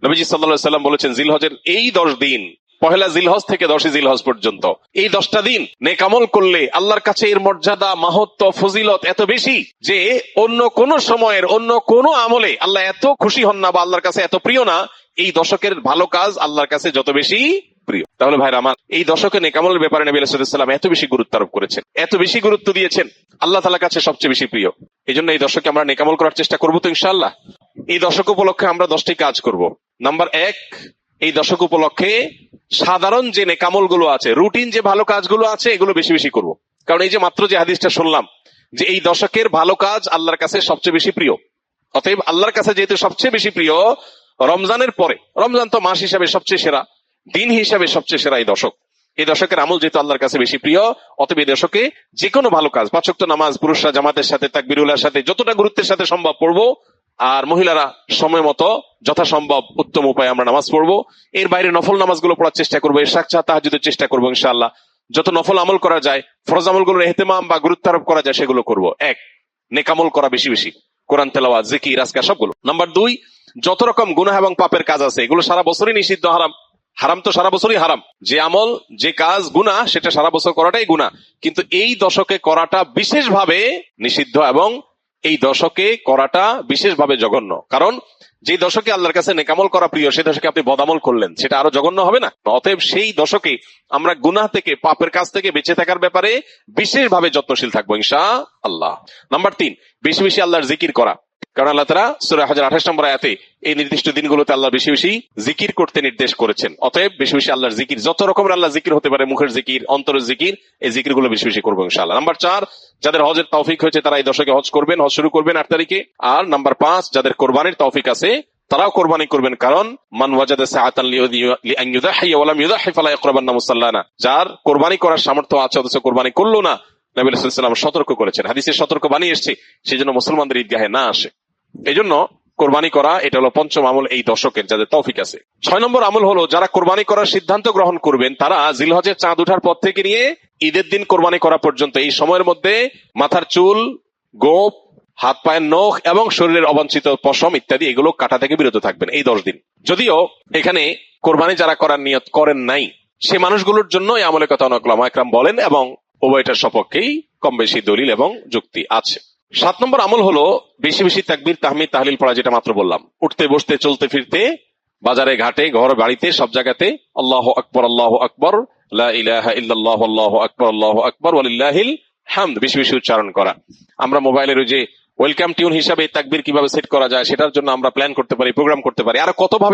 নবীজি সাল্লাল্লাহু আলাইহি ওয়াসাল্লাম বলেছেন জিলহজের এই 10 দিন, পহেলা জিলহজ থেকে 10 জিলহজ পর্যন্ত এই 10টা দিন নেক আমল করলে আল্লাহর কাছে এর মর্যাদা, মাহাত্ম্য, ফজিলত এত বেশি যে অন্য কোন সময়ের অন্য কোন আমলে আল্লাহ এত খুশি হন না বা আল্লাহর কাছে এত প্রিয় না। এই দশকের ভালো কাজ আল্লাহর কাছে যত বেশি প্রিয়। তাহলে ভাইরা আমার, এই দশকে নেক আমলের ব্যাপারে নবী সাল্লাল্লাহু আলাইহি ওয়াসাল্লাম এত বেশি গুরুত্ব আরোপ করেছেন, এত বেশি গুরুত্ব দিয়েছেন, আল্লাহ তাআলার কাছে সবচেয়ে বেশি প্রিয়। এই জন্য এই দশকে আমরা নেক আমল করার চেষ্টা করবো তো ইনশাআল্লাহ। এই দশক উপলক্ষে আমরা 10টি কাজ করব। নাম্বার 1, এই দশক উপলক্ষে সাধারণ যে নেকামল গুলো আছে, রুটিন যে ভালো কাজগুলো আছে, এগুলো বেশি বেশি করব। কারণ এই যে মাত্র যে হাদিসটা শুনলাম যে এই দশকের ভালো কাজ আল্লাহর কাছে সবচেয়ে বেশি প্রিয়, অতএব আল্লাহর কাছে যেহেতু সবচেয়ে বেশি প্রিয়, রমজানের পরে, রমজান তো মাস হিসাবে সবচেয়ে সেরা, দিন হিসাবে সবচেয়ে সেরা এই দশক, এই দশকের আমল যেহেতু আল্লাহর কাছে বেশি প্রিয়, অতএব এই দশকে যে কোনো ভালো কাজ, 5 ওয়াক্ত নামাজ পুরুষরা জামাতের সাথে তাকবীরুল্লাহর সাথে যতটা গুরুত্বের সাথে সম্ভব পড়বো, আর মহিলারা সময় মতো যথাসম্ভব উত্তম উপায়ে আমরা নামাজ পড়বো। এর বাইরে নফল নামাজগুলো পড়ার চেষ্টা করবো, ইশরাক তাহাজ্জুদের চেষ্টা করবো ইনশাআল্লাহ। যত নফল আমল করা যায়, ফরজ আমলগুলোর ইহতিমাম বা গুরুত্ব আরোপ করা যায় সেগুলো করবো। 1, নেক আমল করা বেশি বেশি, কোরআন তেলাওয়াত, জিকির, আজকার সবগুলো। নাম্বার 2, যত রকম গুনাহ এবং পাপের কাজ আছে এগুলো সারা বছরই নিষিদ্ধ, হারাম। হারাম তো সারা বছরই হারাম, যে আমল যে কাজ গুনাহ সেটা সারা বছর করাটাই গুনাহ, কিন্তু এই দশকে করাটা বিশেষভাবে নিষিদ্ধ এবং এই দশকে করাটা বিশেষভাবে জঘন্য। কারণ যে দশকে আল্লাহর কাছে নেকামল করা প্রিয়, সেই দশকে আপনি বদামল করলেন, সেটা আরো জঘন্য হবে না? অতএব সেই দশকে আমরা গুনাহ থেকে, পাপের কাজ থেকে বেঁচে থাকার ব্যাপারে বিশেষভাবে যত্নশীল থাকবো ইনশাআল্লাহ। নাম্বার 3, বেশি বেশি আল্লাহর জিকির করা। কারণ আল্লাহ তাআলা সূরা হজের 28 নম্বর আয়াতে এই নির্দিষ্ট দিনগুলোতে আল্লাহ বেশি বেশি জিকির করতে নির্দেশ করেছেন। অতএব বেশি বেশি আল্লাহর জিকির, যত রকমের আল্লাহ জিকির হতে পারে, মুখের জিকির, অন্তরের জিকির, এই জিকিরগুলো বেশি বেশি করবো ইনশাআল্লাহ। নাম্বার 4, যাদের হজের তৌফিক হয়েছে তারা এই দশকে হজ করবেন, হজ শুরু করবেন 8 তারিখে। আর নাম্বার 5, যাদের কোরবানির তৌফিক আছে তারাও কোরবানি করবেন, কারণ মান ওয়াজাদা সাআতান লিআন ইউযাহিয়া ওয়া লাম ইউযাহি ফালা ইয়াকরাবান্না মুসাল্লানা। যার কোরবানি করার সামর্থ্য আছে অথচ কোরবানি করলো না, নবী সাল্লাল্লাহু আলাইহি ওয়াসাল্লাম সতর্ক করেছেন, হাদিসে সতর্ক বাণী এসেছে, সেজন্য মুসলমানদের ঈদগাহে না আসে। এই জন্য কোরবানি করা এটা হলো 5ম আমল এই দশকের, যাদের তৌফিক আছে। 6 নম্বর আমল হলো, যারা কোরবানি করার সিদ্ধান্ত গ্রহণ করবেন তারা জিলহজের চাঁদ ওঠার পর থেকে নিয়ে ঈদের দিন কোরবানি করা পর্যন্ত এই সময়ের মধ্যে মাথার চুল, গোঁফ, হাত পায়ের নখ এবং শরীরের অবাঞ্ছিত পশম ইত্যাদি এগুলো কাটা থেকে বিরত থাকবেন এই 10 দিন। যদিও এখানে কোরবানি যারা করার নিয়ত করেন নাই সে মানুষগুলোর জন্য এই আমলের কথা অনেক উলামা ইকরাম বলেন এবং উভয়টার সপক্ষেই কম বেশি দলিল এবং যুক্তি আছে। 7 নম্বর আমল হলো বেশি বেশি তাকবীর, তাহমিদ, তাহলিল পড়া, যেটা মাত্র বললাম। উঠতে বসতে চলতে ফিরতে, বাজারে ঘাটে, ঘর বাড়িতে, সব জায়গাতে আল্লাহু আকবার, আল্লাহু আকবার, লা ইলাহা ইল্লাল্লাহ, আল্লাহু আকবার, আল্লাহু আকবার, ওয়ালিল্লাহিল হামদ বেশি বেশি উচ্চারণ করা। আমরা মোবাইলের ওই যে ওয়েলকাম টিউন হিসাবে তাকবীর কিভাবে সেট করা যায় সেটার জন্য আমরা প্ল্যান করতে পারি, প্রোগ্রাম করতে পারি, আর কত ভাবে